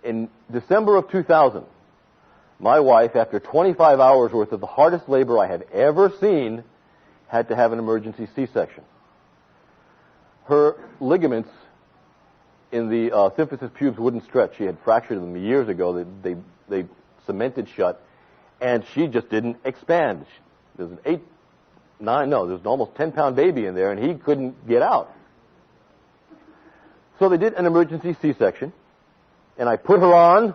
In December of 2000, my wife, after 25 hours worth of the hardest labor I had ever seen, had to have an emergency C-section. Her ligaments in the symphysis pubes wouldn't stretch. She had fractured them years ago. They cemented shut, and she just didn't expand. There's an there's an almost 10-pound baby in there, and he couldn't get out. So they did an emergency C-section, and I put her on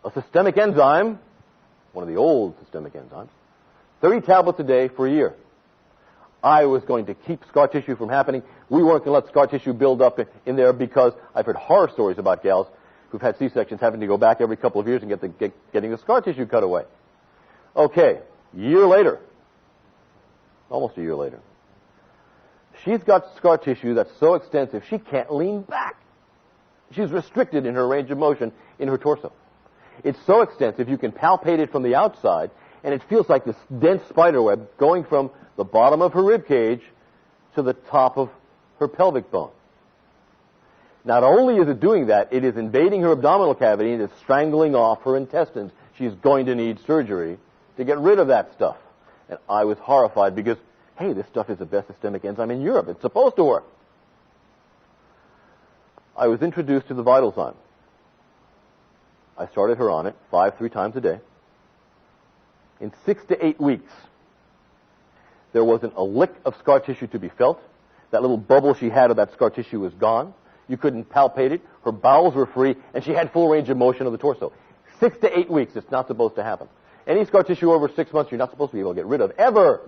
a systemic enzyme, one of the old systemic enzymes, 30 tablets a day for a year. I was going to keep scar tissue from happening. We weren't going to let scar tissue build up in there because I've heard horror stories about gals who've had C-sections having to go back every couple of years and getting the scar tissue cut away. Okay, year later, almost a year later, she's got scar tissue that's so extensive she can't lean back. She's restricted in her range of motion in her torso. It's so extensive you can palpate it from the outside, and it feels like this dense spiderweb going from the bottom of her rib cage to the top of her pelvic bone. Not only is it doing that, it is invading her abdominal cavity and it's strangling off her intestines. She's going to need surgery to get rid of that stuff. And I was horrified because, hey, this stuff is the best systemic enzyme in Europe. It's supposed to work. I was introduced to the Vitalzyme. I started her on it 3 times a day. In 6 to 8 weeks, there wasn't a lick of scar tissue to be felt. That little bubble she had of that scar tissue was gone. You couldn't palpate it. Her bowels were free, and she had full range of motion of the torso. 6 to 8 weeks, it's not supposed to happen. Any scar tissue over 6 months, you're not supposed to be able to get rid of, ever.